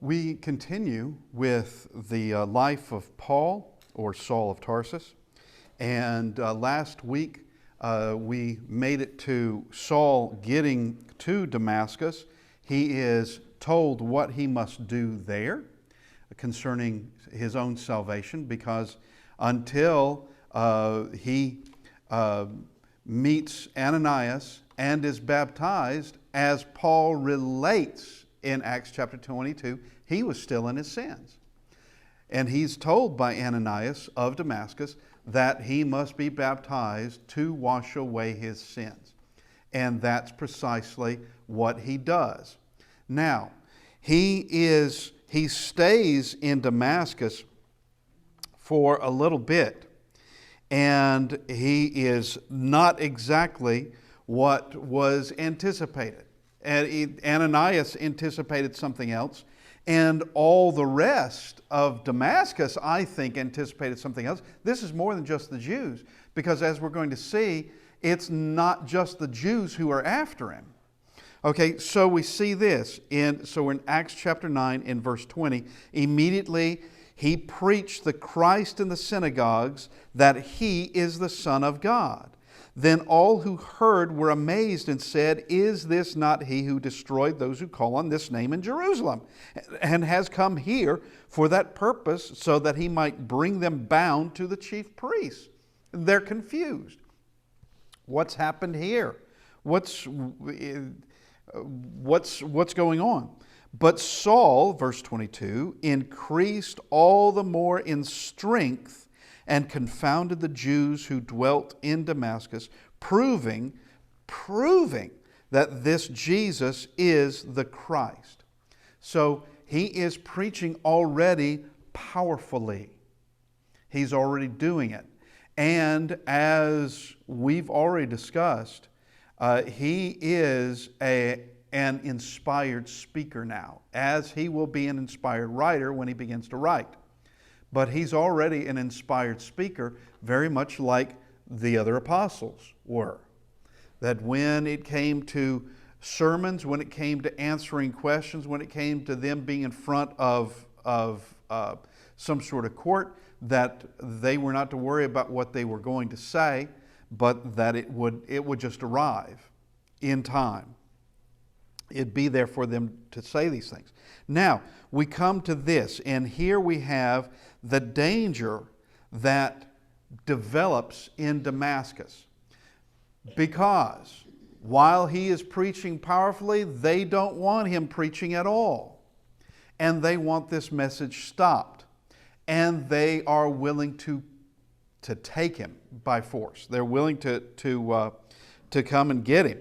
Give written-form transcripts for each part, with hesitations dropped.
We continue with the life of Paul, or Saul of Tarsus. And last week we made it to Saul getting to Damascus. He is told what he must do there concerning his own salvation, because until he meets Ananias and is baptized, as Paul relates in Acts chapter 22, he was still in his sins. And he's told by Ananias of Damascus that he must be baptized to wash away his sins. And that's precisely what he does. Now, he stays in Damascus for a little bit, and he is not exactly what was anticipated. And Ananias anticipated something else, and all the rest of Damascus, I think, anticipated something else. This is more than just the Jews, because as we're going to see, it's not just the Jews who are after him. Okay, so we see this. So we're in Acts chapter 9 in verse 20. Immediately he preached the Christ in the synagogues, that he is the Son of God. Then all who heard were amazed and said, "Is this not he who destroyed those who call on this name in Jerusalem, and has come here for that purpose, so that he might bring them bound to the chief priests?" They're confused. What's happened here? What's going on? But Saul, verse 22, increased all the more in strength and confounded the Jews who dwelt in Damascus, proving that this Jesus is the Christ. So he is preaching already powerfully. He's already doing it. And as we've already discussed, he is an inspired speaker now, as he will be an inspired writer when he begins to write. But he's already an inspired speaker, very much like the other apostles were. That when it came to sermons, when it came to answering questions, when it came to them being in front of some sort of court, that they were not to worry about what they were going to say, but that it would just arrive in time. It'd be there for them to say these things. Now, we come to this, and here we have the danger that develops in Damascus. Because while he is preaching powerfully, they don't want him preaching at all. And they want this message stopped. And they are willing to take him by force. They're willing to come and get him.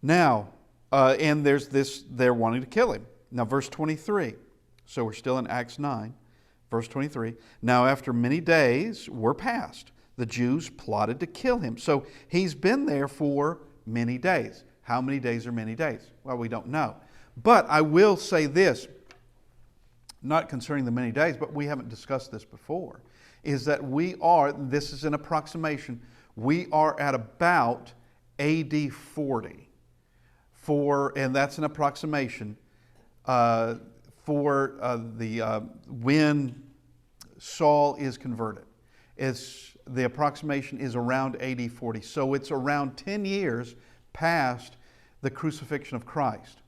Now, and there's this, they're wanting to kill him. Now, verse 23. So we're still in Acts 9, verse 23. Now, after many days were passed, the Jews plotted to kill him. So he's been there for many days. How many days are many days? Well, we don't know. But I will say this, not concerning the many days, but we haven't discussed this before, is that this is an approximation, we are at about AD 40. And that's an approximation when Saul is converted. The approximation is around AD 40. So it's around 10 years past the crucifixion of Christ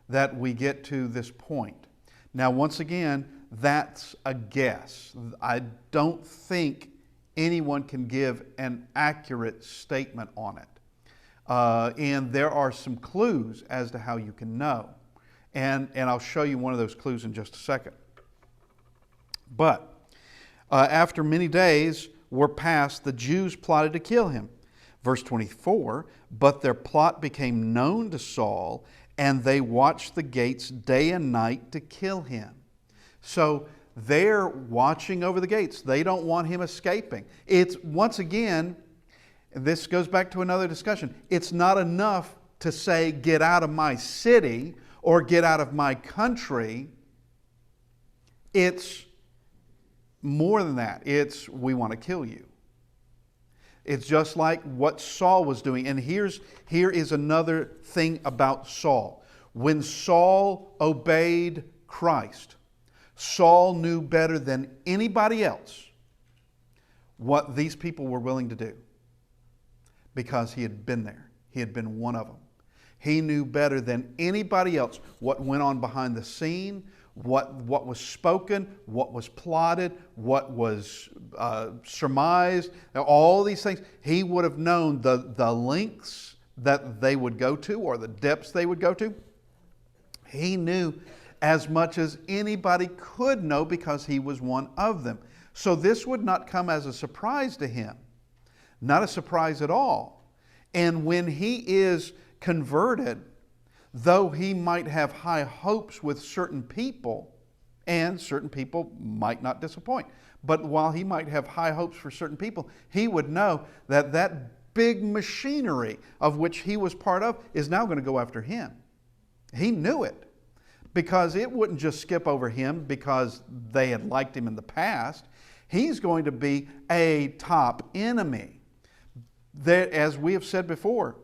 that we get to this point. Now, once again, that's a guess. I don't think anyone can give an accurate statement on it. And there are some clues as to how you can know. And I'll show you one of those clues in just a second. But after many days were passed, the Jews plotted to kill him. Verse 24, but their plot became known to Saul, and they watched the gates day and night to kill him. So they're watching over the gates. They don't want him escaping. It's, once again, this goes back to another discussion. It's not enough to say, get out of my city or get out of my country. It's more than that. It's, we want to kill you. It's just like what Saul was doing. And here is another thing about Saul. When Saul obeyed Christ, Saul knew better than anybody else what these people were willing to do because he had been there. He had been one of them. He knew better than anybody else what went on behind the scene, what was spoken, what was plotted, what was surmised, all these things. He would have known the lengths that they would go to or the depths they would go to. He knew as much as anybody could know because he was one of them. So this would not come as a surprise to him. Not a surprise at all. And when he is converted, though he might have high hopes with certain people, and certain people might not disappoint, but while he might have high hopes for certain people, he would know that that big machinery of which he was part of is now going to go after him. He knew it because it wouldn't just skip over him because they had liked him in the past. He's going to be a top enemy. That, as we have said before,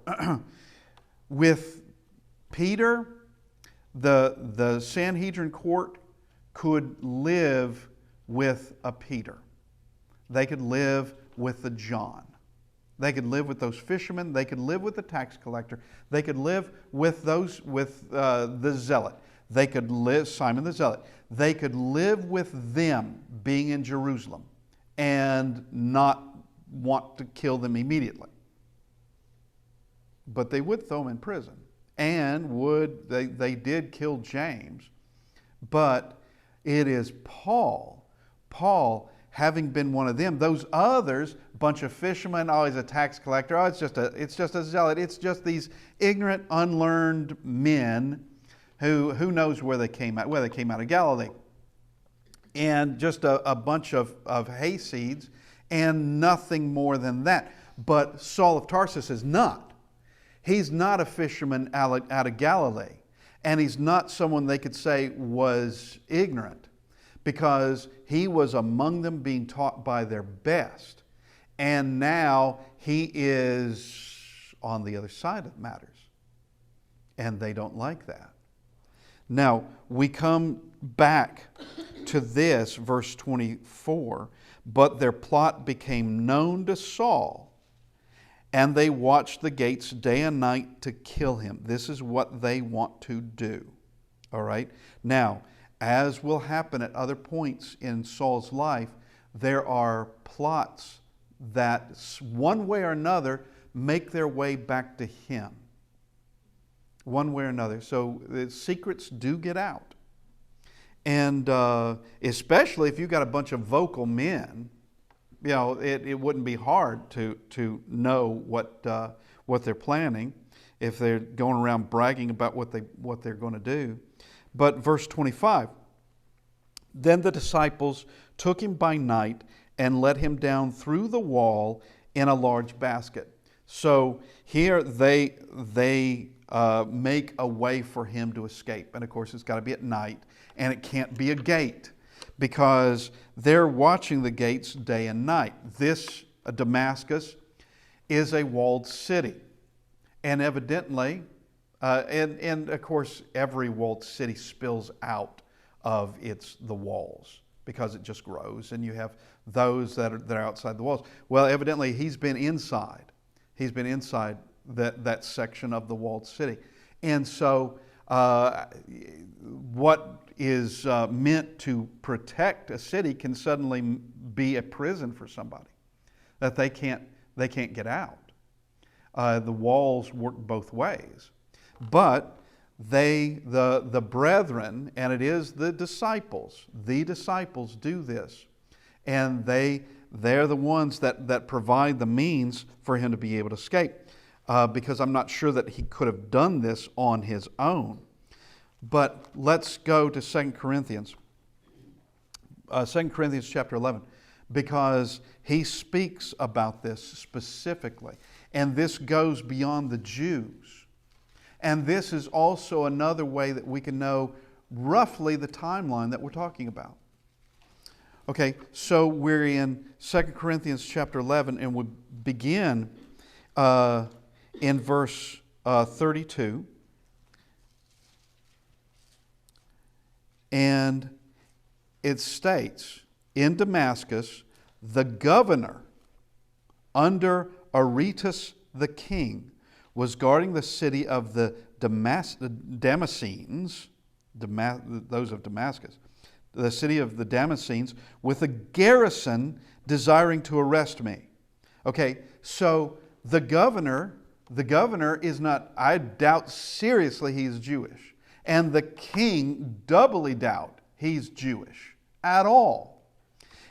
with Peter, the Sanhedrin court could live with a Peter. They could live with the John. They could live with those fishermen. They could live with the tax collector. They could live with the zealot. They could live, Simon the Zealot. They could live with them being in Jerusalem and not want to kill them immediately. But they would throw him in prison. And they did kill James. But it is Paul, having been one of them, those others, bunch of fishermen, oh, he's a tax collector, oh, it's just a zealot, it's just these ignorant, unlearned men who knows where they came out of Galilee. And just a bunch of hayseeds and nothing more than that. But Saul of Tarsus is not. He's not a fisherman out of Galilee. And he's not someone they could say was ignorant, because he was among them being taught by their best. And now he is on the other side of matters. And they don't like that. Now, we come back to this, verse 24. But their plot became known to Saul, and they watched the gates day and night to kill him. This is what they want to do. All right? Now, as will happen at other points in Saul's life, there are plots that one way or another make their way back to him. One way or another. So the secrets do get out. And especially if you've got a bunch of vocal men, you know, it wouldn't be hard to know what they're planning if they're going around bragging about what they're going to do. But verse 25, then the disciples took him by night and let him down through the wall in a large basket. So here they make a way for him to escape. And of course, it's got to be at night, and it can't be a gate because they're watching the gates day and night. This Damascus is a walled city. And evidently, and of course, every walled city spills out of the walls because it just grows, and you have those that are outside the walls. Well, evidently, he's been inside. He's been inside that section of the walled city. And so what is meant to protect a city can suddenly be a prison for somebody that they can't get out. The walls work both ways. But the brethren, and it is the disciples do this. And they're the ones that provide the means for him to be able to escape. Because I'm not sure that he could have done this on his own. But let's go to 2 Corinthians. 2 Corinthians chapter 11. Because he speaks about this specifically. And this goes beyond the Jews. And this is also another way that we can know roughly the timeline that we're talking about. Okay, so we're in 2 Corinthians chapter 11, and we begin in verse 32. And it states, in Damascus, the governor under Aretas the king was guarding the city of the Damascenes, those of Damascus, the city of the Damascenes, with a garrison desiring to arrest me. Okay, so the governor is not, I doubt seriously he's Jewish. And the king doubly doubt he's Jewish at all.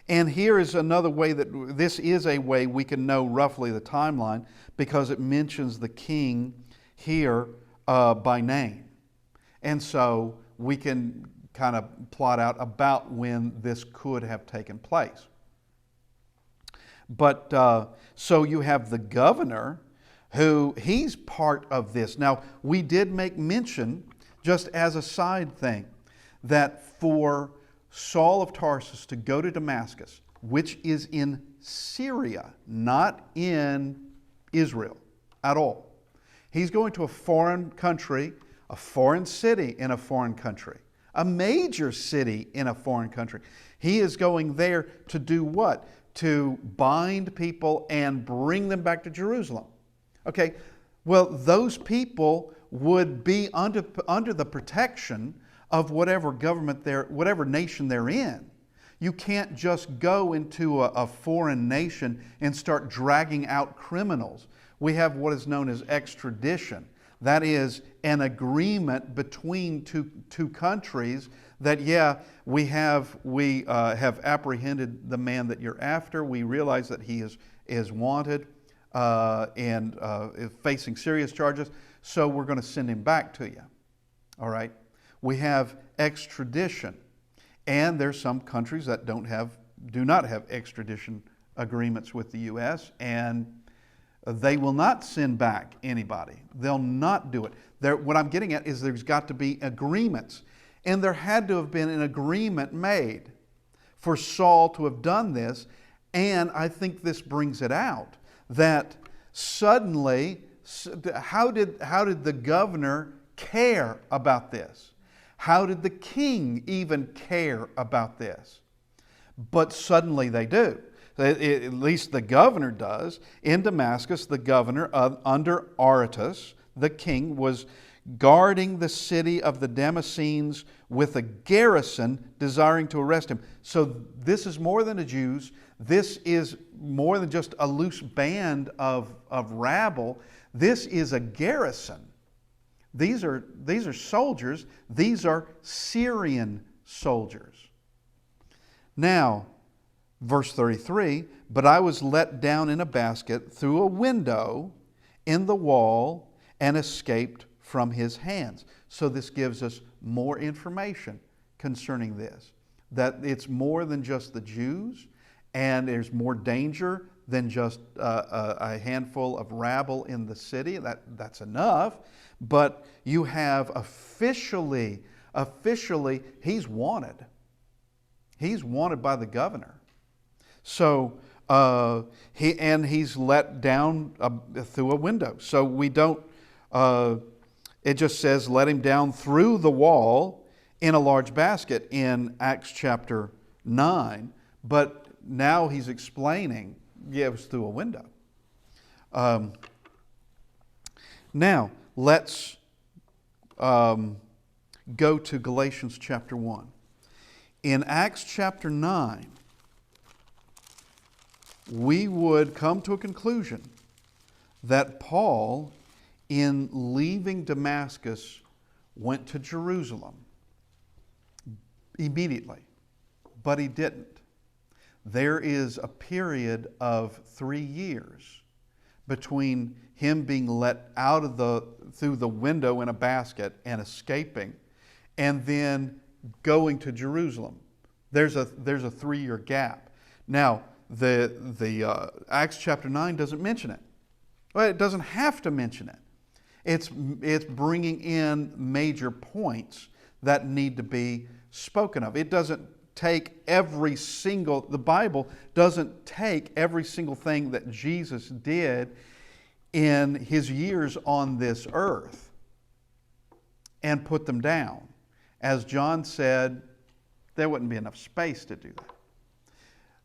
And here is another way that this is a way we can know roughly the timeline, because it mentions the king here by name. And so we can kind of plot out about when this could have taken place. But so you have the governor, who he's part of this. Now, we did make mention, just as a side thing, that for Saul of Tarsus to go to Damascus, which is in Syria, not in Israel at all. He's going to a foreign country, a foreign city in a foreign country, a major city in a foreign country. He is going there to do what? To bind people and bring them back to Jerusalem. Okay, well, those people would be under the protection of whatever government whatever nation they're in. You can't just go into a foreign nation and start dragging out criminals. We have what is known as extradition. That is an agreement between two countries that, yeah, we have apprehended the man that you're after. We realize that he is wanted and is facing serious charges, so we're going to send him back to you. All right? We have extradition. And there's some countries that do not have extradition agreements with the U.S., and they will not send back anybody. They'll not do it. What I'm getting at is there's got to be agreements. And there had to have been an agreement made for Saul to have done this. And I think this brings it out that suddenly, how did the governor care about this? How did the king even care about this? But suddenly they do. At least the governor does. In Damascus, the governor under Aretas, the king, was guarding the city of the Damascenes with a garrison desiring to arrest him. So this is more than the Jews. This is more than just a loose band of rabble. This is a garrison. These are soldiers. These are Syrian soldiers. Now, verse 33, but I was let down in a basket through a window in the wall and escaped from his hands. So this gives us more information concerning this, that it's more than just the Jews, and there's more danger than just a handful of rabble in the city. That's enough. But you have officially, he's wanted. He's wanted by the governor. So he's let down through a window. So we don't. It just says let him down through the wall in a large basket in Acts chapter 9. But now he's explaining, yeah, it was through a window. Now let's go to Galatians chapter 1. In Acts chapter 9, we would come to a conclusion that Paul, in leaving Damascus, went to Jerusalem immediately, but he didn't. There is a period of 3 years between him being let out of through the window in a basket and escaping, and then going to Jerusalem. There's a 3-year gap. Now, the Acts chapter 9 doesn't mention it. Well, it doesn't have to mention it. It's bringing in major points that need to be spoken of. It doesn't take the Bible doesn't take every single thing that Jesus did in his years on this earth and put them down. As John said There wouldn't be enough space to do that.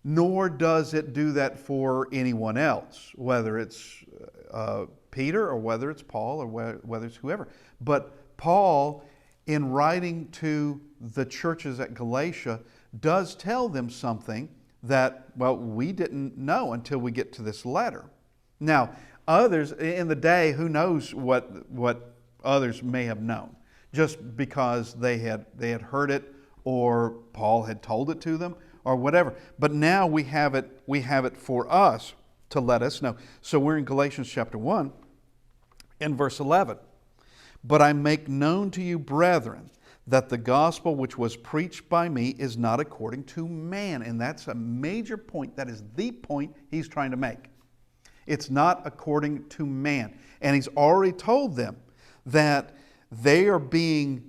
Nor does it do that for anyone else, whether it's Peter or whether it's Paul or whether it's whoever. But Paul, in writing to the churches at Galatia, does tell them something that, well, we didn't know until we get to this letter. Now, others in the day, who knows what others may have known, just because they had heard it or Paul had told it to them or whatever. But now we have it for us to let us know. So we're in Galatians chapter 1 in verse 11. But I make known to you, brethren, that the gospel which was preached by me is not according to man. And that's a major point. That is the point he's trying to make. It's not according to man. And he's already told them that they are being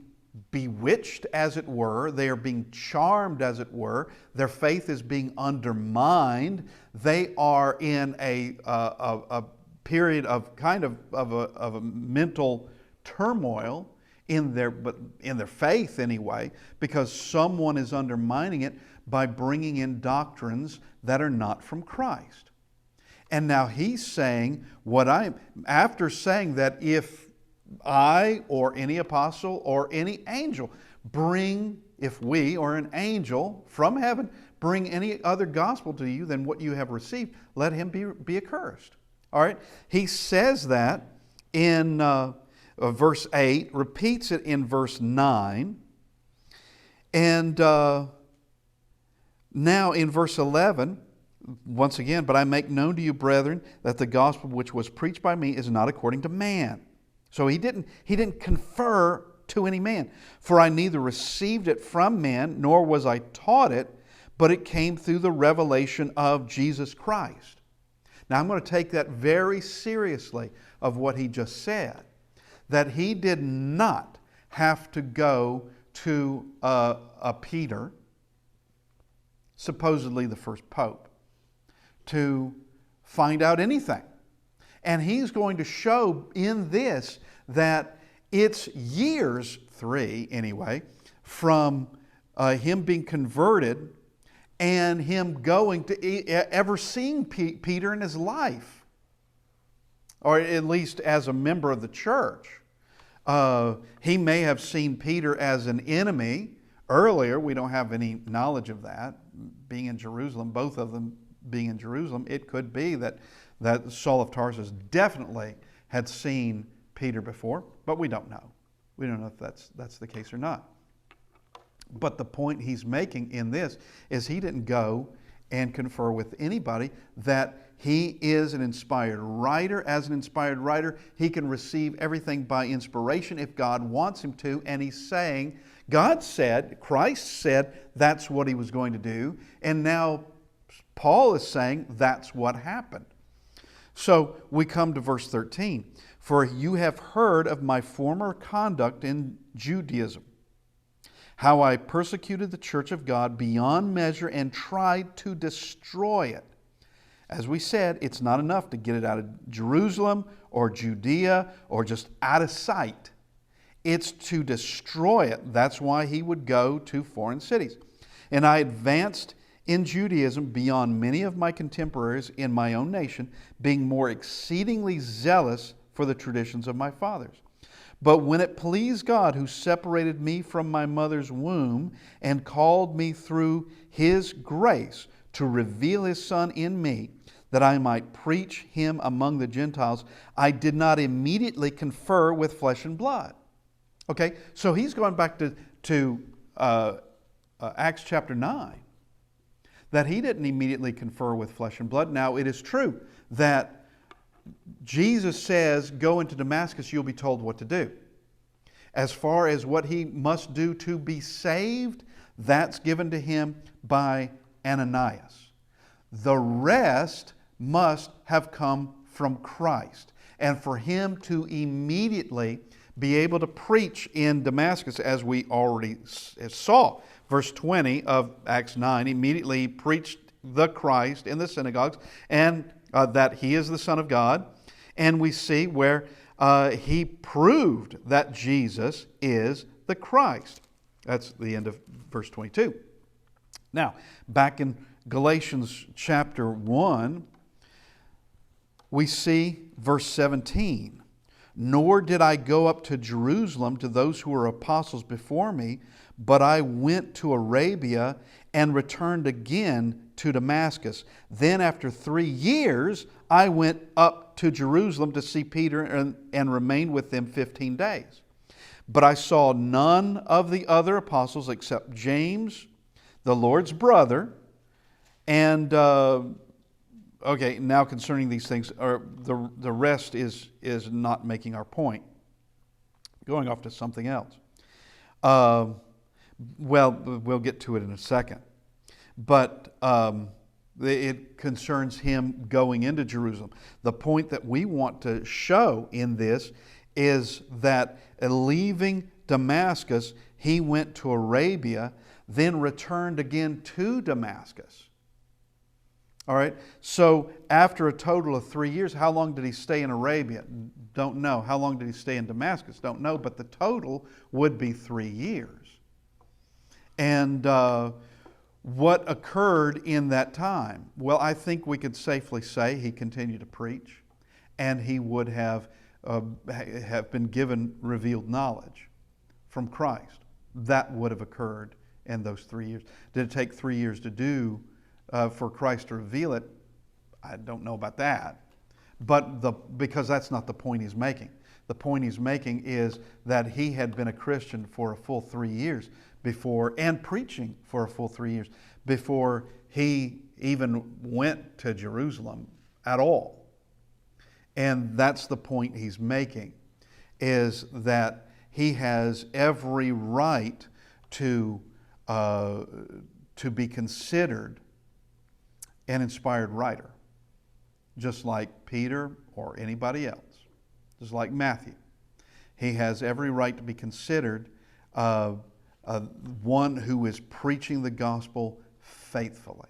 bewitched, as it were. They are being charmed, as it were. Their faith is being undermined. They are in a period of kind of a mental turmoil in their faith anyway, because someone is undermining it by bringing in doctrines that are not from Christ. And now he's saying after saying that if I or any apostle or any angel if we or an angel from heaven bring any other gospel to you than what you have received, let him be accursed. All right? He says that in verse 8, repeats it in verse 9, and now in verse 11, once again, but I make known to you, brethren, that the gospel which was preached by me is not according to man. So he didn't confer to any man. For I neither received it from man, nor was I taught it, but it came through the revelation of Jesus Christ. Now I'm going to take that very seriously of what he just said, that he did not have to go to a Peter, supposedly the first pope, to find out anything. And he's going to show in this that it's years, 3 anyway, from him being converted and him going to ever seeing Peter in his life, or at least as a member of the church. He may have seen Peter as an enemy earlier. We don't have any knowledge of that. Being in Jerusalem, both of them being in Jerusalem, it could be that Saul of Tarsus definitely had seen Peter before, but we don't know. We don't know if that's the case or not. But the point he's making in this is he didn't go and confer with anybody, that he is an inspired writer. As an inspired writer, he can receive everything by inspiration if God wants him to, and he's saying, Christ said that's what he was going to do, and now Paul is saying that's what happened. So we come to verse 13. For you have heard of my former conduct in Judaism, how I persecuted the church of God beyond measure and tried to destroy it. As we said, it's not enough to get it out of Jerusalem or Judea or just out of sight. It's to destroy it. That's why he would go to foreign cities. And I advanced in Judaism beyond many of my contemporaries in my own nation, being more exceedingly zealous for the traditions of my fathers. But when it pleased God, who separated me from my mother's womb and called me through His grace to reveal His Son in me, that I might preach Him among the Gentiles, I did not immediately confer with flesh and blood. Okay, so he's going back to Acts chapter 9. That he didn't immediately confer with flesh and blood. Now, it is true that Jesus says, go into Damascus, you'll be told what to do. As far as what he must do to be saved, that's given to him by Ananias. The rest must have come from Christ. And for him to immediately be able to preach in Damascus, as we already saw, verse 20 of Acts 9, immediately preached the Christ in the synagogues, and that he is the Son of God. And we see where he proved that Jesus is the Christ. That's the end of verse 22. Now, back in Galatians chapter 1, we see verse 17. Nor did I go up to Jerusalem to those who were apostles before me, but I went to Arabia and returned again to Damascus. Then after 3 years, I went up to Jerusalem to see Peter and remained with them 15 days. But I saw none of the other apostles except James, the Lord's brother. And, okay, now concerning these things, the rest is not making our point. Going off to something else. Well, we'll get to it in a second. But it concerns him going into Jerusalem. The point that we want to show in this is that leaving Damascus, he went to Arabia, then returned again to Damascus. All right, so after a total of 3 years, how long did he stay in Arabia? Don't know. How long did he stay in Damascus? Don't know, but the total would be 3 years. And what occurred in that time? Well, I think we could safely say he continued to preach, and he would have been given revealed knowledge from Christ. That would have occurred in those 3 years. Did it take 3 years to do for Christ to reveal it? I don't know about that. But because that's not the point he's making. The point he's making is that he had been a Christian for a full 3 years before, and preaching for a full 3 years before he even went to Jerusalem at all. And that's the point he's making, is that he has every right to be considered an inspired writer, just like Peter or anybody else, just like Matthew. He has every right to be considered one who is preaching the gospel faithfully.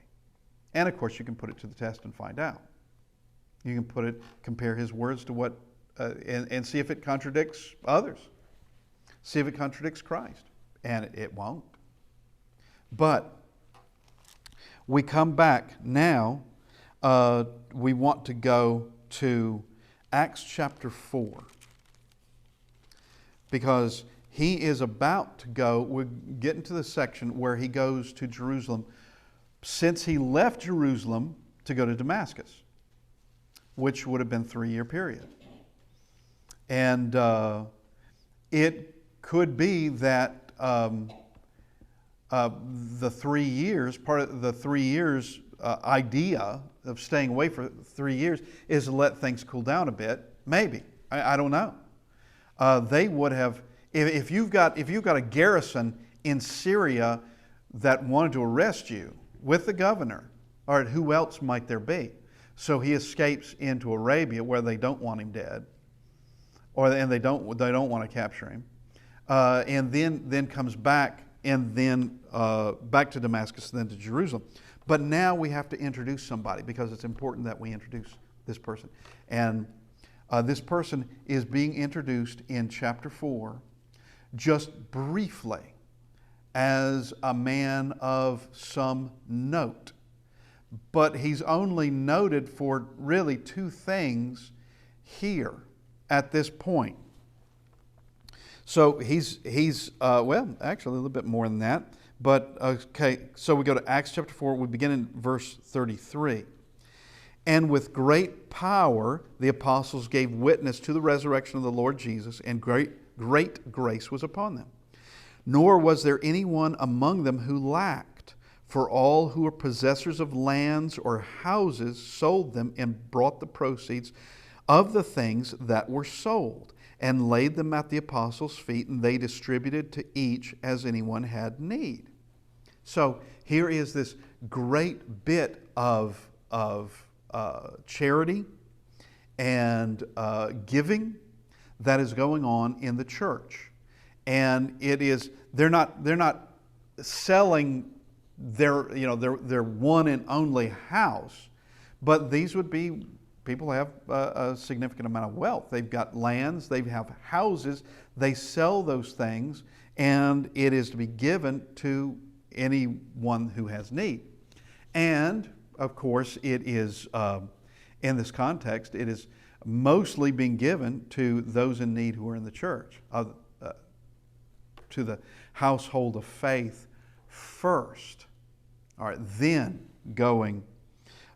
And of course, you can put it to the test and find out. You can compare his words to what, and see if it contradicts others. See if it contradicts Christ. And it won't. But we come back now, we want to go to Acts chapter 4. Because he is about to go, we're getting to the section where he goes to Jerusalem, since he left Jerusalem to go to Damascus, which would have been a 3-year period. And it could be that the 3 years, part of the 3 years idea of staying away for 3 years is to let things cool down a bit. Maybe. I don't know. They would have, if you've got a garrison in Syria that wanted to arrest you with the governor, all right, who else might there be? So he escapes into Arabia where they don't want him dead, and they don't want to capture him, and then comes back, and then back to Damascus, then to Jerusalem. But now we have to introduce somebody, because it's important that we introduce this person. And this person is being introduced in chapter 4, just briefly, as a man of some note. But he's only noted for really 2 things here at this point. So he's well, actually a little bit more than that. But okay, so we go to Acts chapter 4. We begin in verse 33. And with great power the apostles gave witness to the resurrection of the Lord Jesus, and great grace was upon them. Nor was there anyone among them who lacked, for all who were possessors of lands or houses sold them and brought the proceeds of the things that were sold, and laid them at the apostles' feet, and they distributed to each as anyone had need. So here is this great bit of charity and giving that is going on in the church, and they're not selling their one and only house, but these would be people who have a significant amount of wealth. They've got lands, they have houses, they sell those things, and it is to be given to anyone who has need. And, of course, it is, in this context, it is mostly being given to those in need who are in the church, to the household of faith first. All right, then going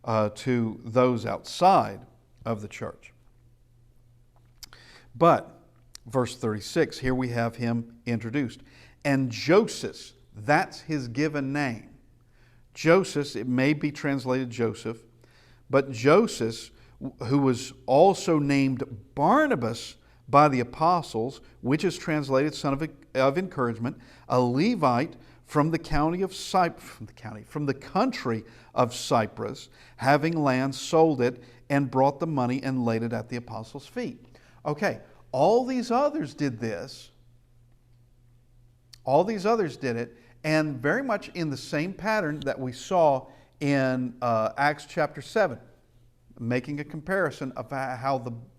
to those outside of the church. But, verse 36, here we have him introduced. And Joseph, that's his given name. Joseph, it may be translated Joseph, but Joseph, who was also named Barnabas by the apostles, which is translated son of encouragement, a Levite from the country of Cyprus, having land, sold it, and brought the money and laid it at the apostles' feet. Okay, all these others did this. All these others did it, and very much in the same pattern that we saw in Acts chapter 7, making a comparison of how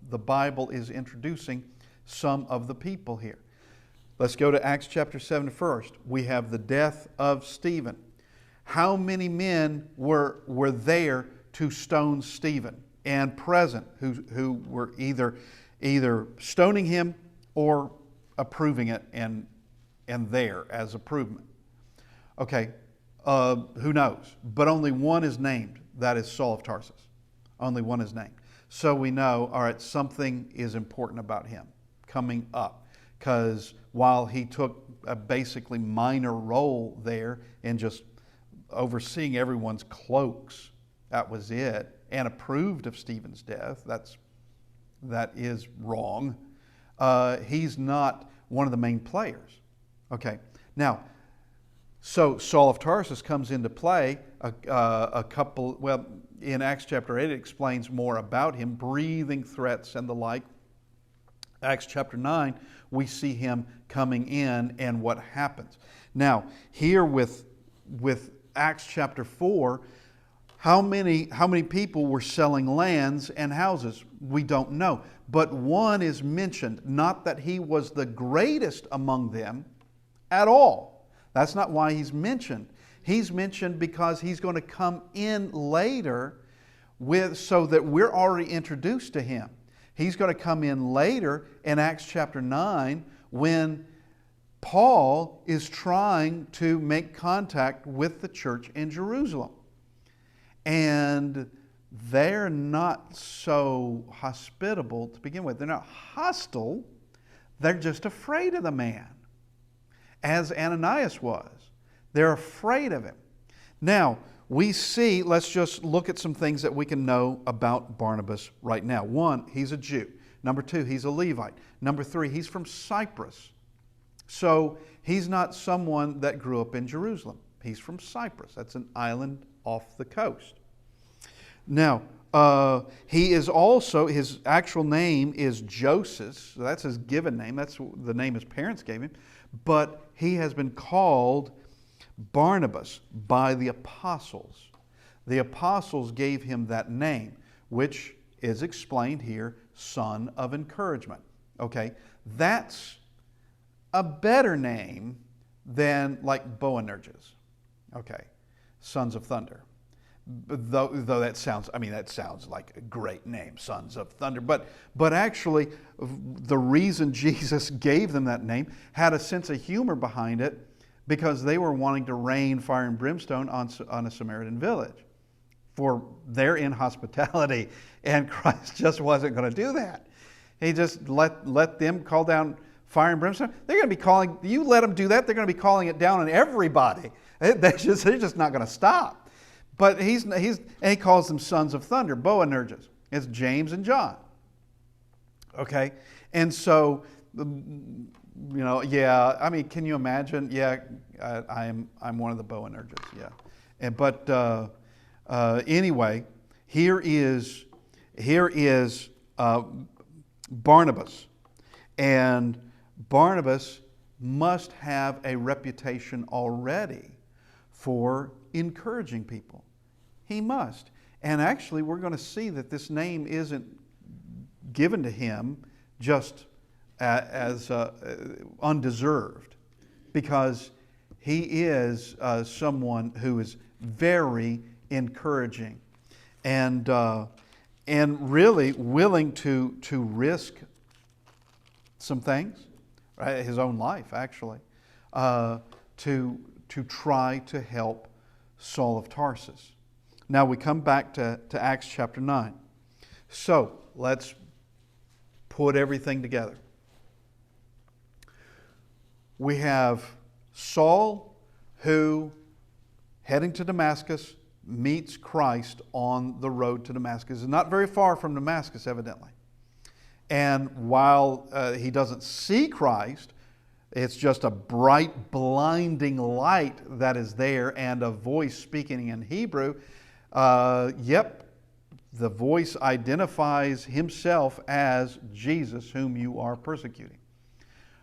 the Bible is introducing some of the people here. Let's go to Acts chapter 7 first. We have the death of Stephen. How many men were there to stone Stephen and present who were either stoning him or approving it and there as approval? Okay, who knows? But only one is named. That is Saul of Tarsus. Only one is named. So we know, all right, something is important about him coming up. Because while he took a basically minor role there in just overseeing everyone's cloaks, that was it, and approved of Stephen's death, that is wrong. He's not one of the main players. Okay, now, so Saul of Tarsus comes into play in Acts chapter 8 it explains more about him, breathing threats and the like. Acts chapter 9, we see him coming in and what happens. Now, here with Acts chapter 4, how many people were selling lands and houses? We don't know. But one is mentioned, not that he was the greatest among them at all. That's not why he's mentioned. He's mentioned because he's going to come in later so that we're already introduced to him. He's going to come in later in Acts chapter 9 when Paul is trying to make contact with the church in Jerusalem. And they're not so hospitable to begin with. They're not hostile. They're just afraid of the man, as Ananias was. They're afraid of him. Now, we see, let's just look at some things that we can know about Barnabas right now. One, he's a Jew. Number two, he's a Levite. Number three, he's from Cyprus. So he's not someone that grew up in Jerusalem. He's from Cyprus. That's an island off the coast. Now, he is also, his actual name is Joseph. So that's his given name. That's the name his parents gave him. But he has been called Barnabas by the apostles. The apostles gave him that name, which is explained here, son of encouragement. Okay, that's a better name than like Boanerges. Okay, sons of thunder. Though that sounds like a great name, sons of thunder. But actually, the reason Jesus gave them that name had a sense of humor behind it, because they were wanting to rain fire and brimstone on a Samaritan village for their inhospitality, and Christ just wasn't going to do that. He just let them call down fire and brimstone. They're going to be calling, you let them do that, they're going to be calling it down on everybody. They're just not going to stop. But and he calls them sons of thunder, Boanerges. It's James and John. Okay? And so, can you imagine? Yeah, I'm one of the Boanerges, yeah. Anyway, here is Barnabas. And Barnabas must have a reputation already for encouraging people. He must. And actually, we're going to see that this name isn't given to him just as undeserved, because he is someone who is very encouraging and really willing to risk some things, right? His own life actually, to try to help Saul of Tarsus. Now we come back to Acts chapter 9. So let's put everything together. We have Saul who, heading to Damascus, meets Christ on the road to Damascus. It's not very far from Damascus, evidently. And while he doesn't see Christ, it's just a bright, blinding light that is there and a voice speaking in Hebrew. The voice identifies himself as Jesus, whom you are persecuting.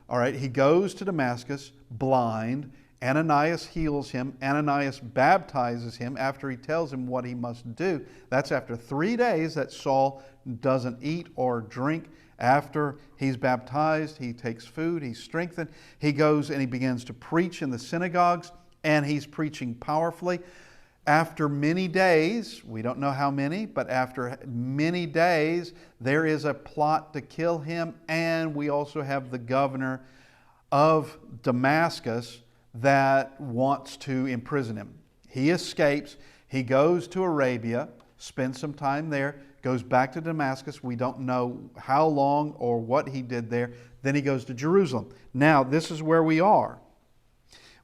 All right, he goes to Damascus blind. Ananias heals him. Ananias baptizes him after he tells him what he must do. That's after 3 days that Saul doesn't eat or drink. After he's baptized, he takes food, he's strengthened. He goes and he begins to preach in the synagogues, and he's preaching powerfully. After many days, we don't know how many, but after many days, there is a plot to kill him, and we also have the governor of Damascus that wants to imprison him. He escapes. He goes to Arabia, spends some time there, goes back to Damascus. We don't know how long or what he did there. Then he goes to Jerusalem. Now, this is where we are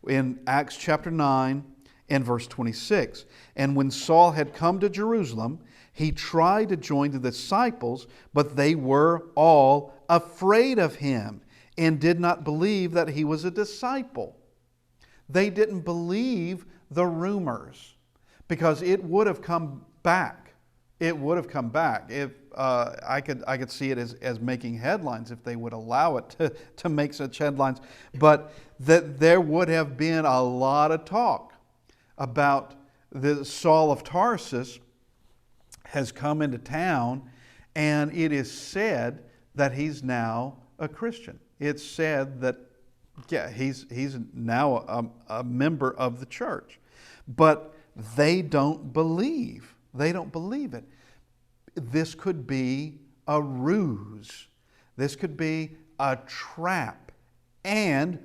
in Acts chapter 9 and verse 26. And when Saul had come to Jerusalem, he tried to join the disciples, but they were all afraid of him and did not believe that he was a disciple. They didn't believe the rumors because it would have come back. It would have come back. If I could see it as making headlines if they would allow it to make such headlines. But that there would have been a lot of talk about the Saul of Tarsus has come into town, and it is said that he's now a Christian. It's said that he's now a member of the church. But they don't believe. They don't believe it. This could be a ruse. This could be a trap. And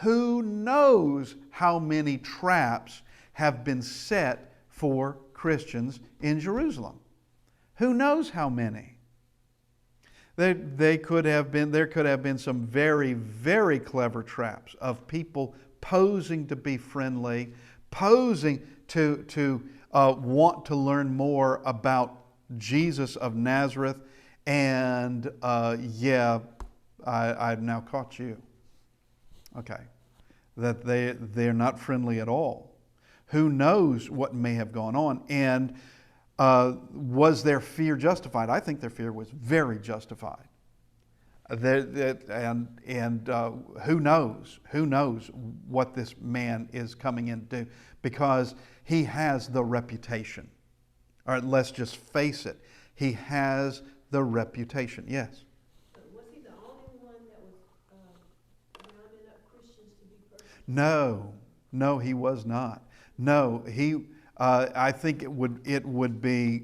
who knows how many traps have been set for Christians in Jerusalem? Who knows how many? There could have been some very, very clever traps of people posing to be friendly, posing to want to learn more about Jesus of Nazareth, and I've now caught you. Okay, that they're not friendly at all. Who knows what may have gone on? And was their fear justified? I think their fear was very justified. And who knows? Who knows what this man is coming in to do? Because he has the reputation. All right, let's just face it. He has the reputation. Yes? Was he the only one that was rounding up Christians to be persecuted? No, he was not. No, he. I think it would be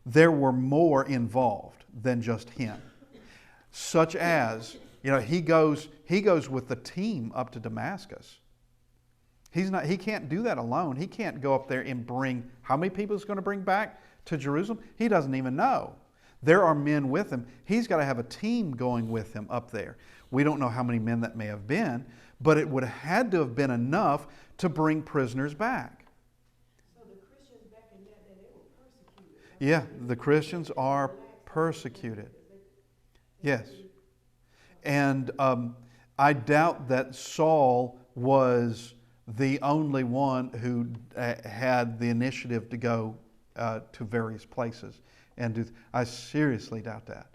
there were more involved than just him, such as he goes with the team up to Damascus. He can't do that alone. He can't go up there and bring how many people he's going to bring back to Jerusalem. He doesn't even know. There are men with him. He's got to have a team going with him up there. We don't know how many men that may have been, but it would have had to have been enough to bring prisoners back. So the Christians back in that day, they were persecuted. Right? Yeah, the Christians are persecuted. Yes. And I doubt that Saul was the only one who had the initiative to go to various places. And I seriously doubt that.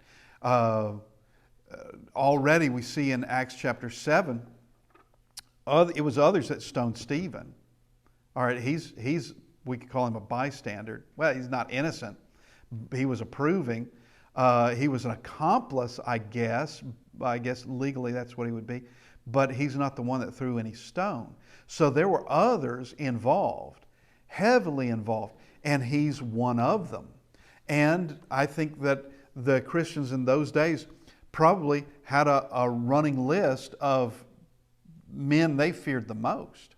Already we see in Acts chapter 7, it was others that stoned Stephen. All right, we could call him a bystander. Well, he's not innocent. He was approving He was an accomplice, I guess. I guess legally that's what he would be. But he's not the one that threw any stone. So there were others involved, heavily involved, and he's one of them. And I think that the Christians in those days probably had a running list of men they feared the most,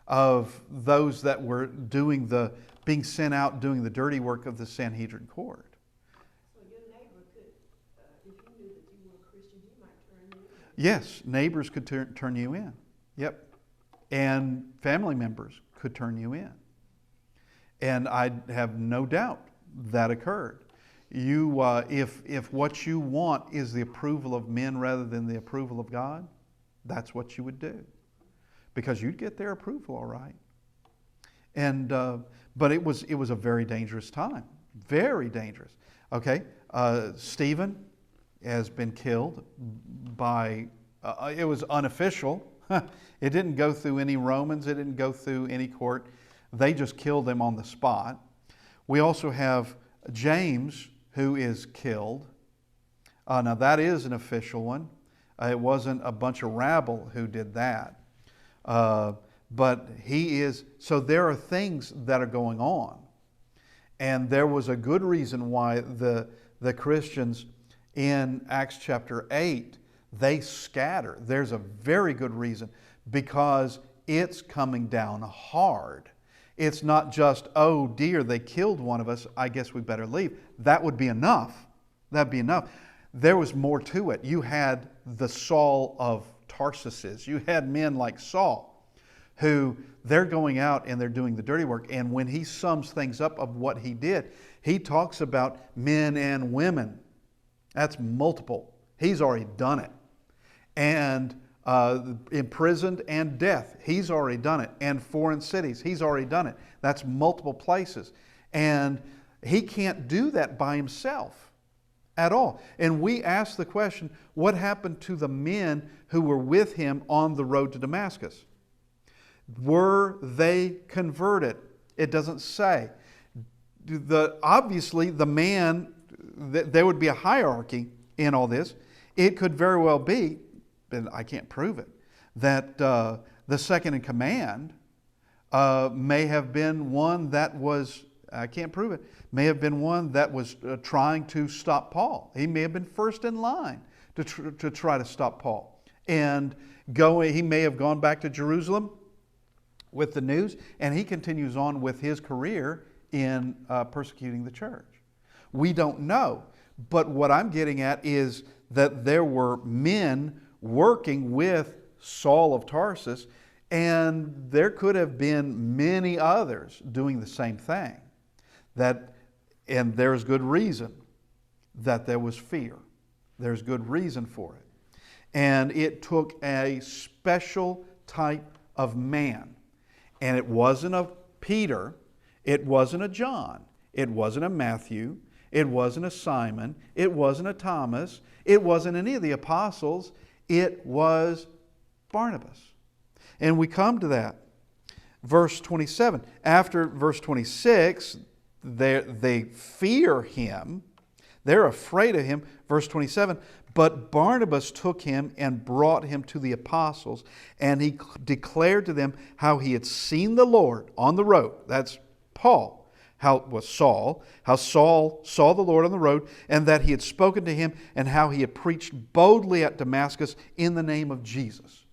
of those that were being sent out doing the dirty work of the Sanhedrin court. So your neighbor could, if he knew that you were a Christian, he might turn you in. Yes, neighbors could turn you in. Yep. And family members could turn you in. And I have no doubt that occurred. You, if what you want is the approval of men rather than the approval of God, that's what you would do, because you'd get their approval, all right. And but it was a very dangerous time, very dangerous. Okay, Stephen has been killed by. It was unofficial. It didn't go through any Romans. It didn't go through any court. They just killed him on the spot. We also have James, who is killed. Now that is an official one. It wasn't a bunch of rabble who did that. But he is, so there are things that are going on. And there was a good reason why the Christians in Acts chapter 8, they scatter. There's a very good reason, because it's coming down hard. It's not just, oh dear, they killed one of us, I guess we better leave. That would be enough. That'd be enough. There was more to it. You had the Saul of Tarsus. You had men like Saul, who they're going out and they're doing the dirty work. And when he sums things up of what he did, he talks about men and women. That's multiple. He's already done it. And imprisoned and death, he's already done it. And foreign cities, he's already done it. That's multiple places. And he can't do that by himself at all. And we ask the question, what happened to the men who were with him on the road to Damascus? Were they converted? It doesn't say. Obviously, the man, there would be a hierarchy in all this. It could very well be, and I can't prove it, that the second in command may have been one that was, I can't prove it, may have been one that was trying to stop Paul. He may have been first in line to try to stop Paul. And he may have gone back to Jerusalem with the news, and he continues on with his career in persecuting the church. We don't know. But what I'm getting at is that there were men working with Saul of Tarsus, and there could have been many others doing the same thing. And there's good reason that there was fear. There's good reason for it. And it took a special type of man. And it wasn't a Peter, it wasn't a John, it wasn't a Matthew, it wasn't a Simon, it wasn't a Thomas, it wasn't any of the apostles, it was Barnabas. And we come to that. Verse 27. After verse 26, they fear him. They're afraid of him. Verse 27. But Barnabas took him and brought him to the apostles, and he declared to them how he had seen the Lord on the road. That's Paul. Saul saw the Lord on the road, and that he had spoken to him, and how he had preached boldly at Damascus in the name of Jesus.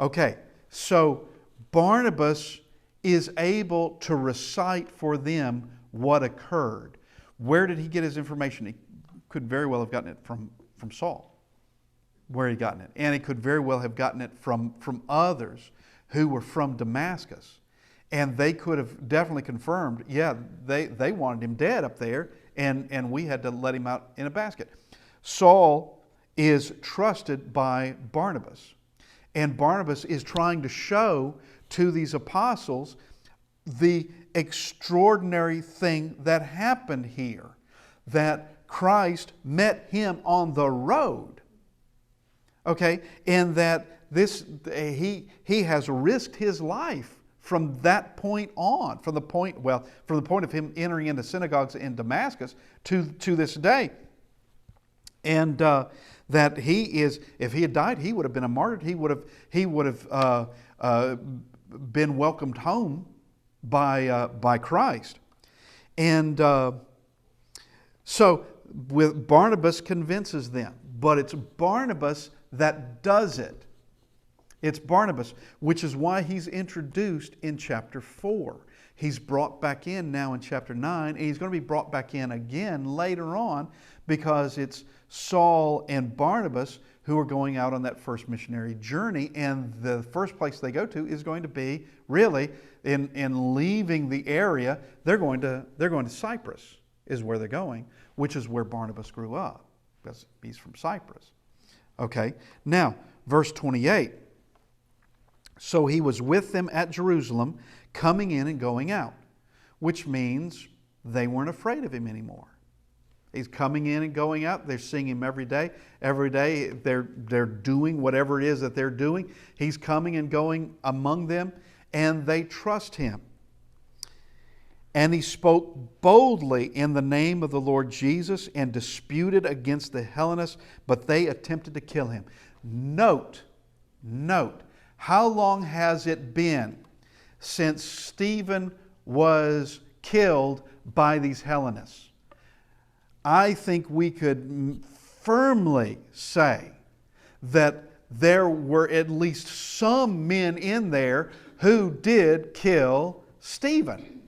Okay, so Barnabas is able to recite for them what occurred. Where did he get his information? He could very well have gotten it from Saul, where he gotten it. And he could very well have gotten it from others who were from Damascus. And they could have definitely confirmed, yeah, they wanted him dead up there, and we had to let him out in a basket. Saul is trusted by Barnabas. And Barnabas is trying to show to these apostles the extraordinary thing that happened here, that Christ met him on the road. Okay, and that he has risked his life from that point on, from the point of him entering into synagogues in Damascus to this day. And that he is, if he had died, he would have been a martyr. He would have been welcomed home by Christ. And so with Barnabas convinces them, but it's Barnabas that does it. It's Barnabas, which is why he's introduced in chapter 4. He's brought back in now in chapter 9, and he's going to be brought back in again later on because it's Saul and Barnabas who are going out on that first missionary journey, and the first place they go to is going to be really in leaving the area. They're going to Cyprus is where they're going, which is where Barnabas grew up because he's from Cyprus. Okay, now verse 28. So he was with them at Jerusalem, coming in and going out, which means they weren't afraid of him anymore. He's coming in and going out. They're seeing him every day. Every day they're doing whatever it is that they're doing. He's coming and going among them, and they trust him. And he spoke boldly in the name of the Lord Jesus and disputed against the Hellenists, but they attempted to kill him. Note, how long has it been since Stephen was killed by these Hellenists? I think we could firmly say that there were at least some men in there who did kill Stephen.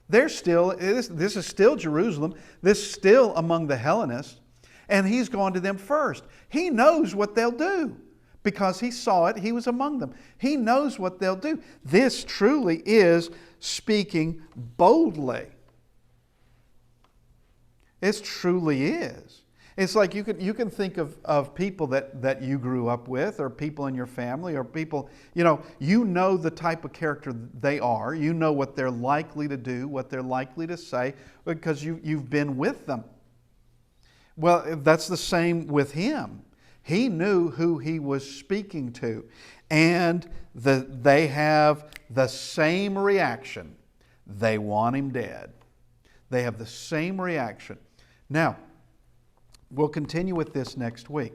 They're still, this is still Jerusalem. This is still among the Hellenists. And he's gone to them first. He knows what they'll do because he saw it. He was among them. He knows what they'll do. This truly is speaking boldly. It truly is. It's like you can think of people that you grew up with, or people in your family, or people, you know the type of character they are. You know what they're likely to do, what they're likely to say, because you've been with them. Well, that's the same with him. He knew who he was speaking to, and they have the same reaction. They want him dead. They have the same reaction. Now, we'll continue with this next week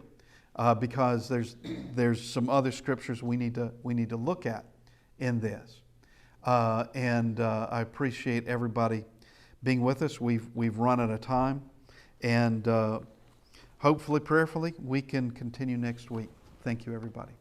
because there's some other scriptures we need to look at in this, and I appreciate everybody being with us. We've run out of time, and hopefully, prayerfully, we can continue next week. Thank you, everybody.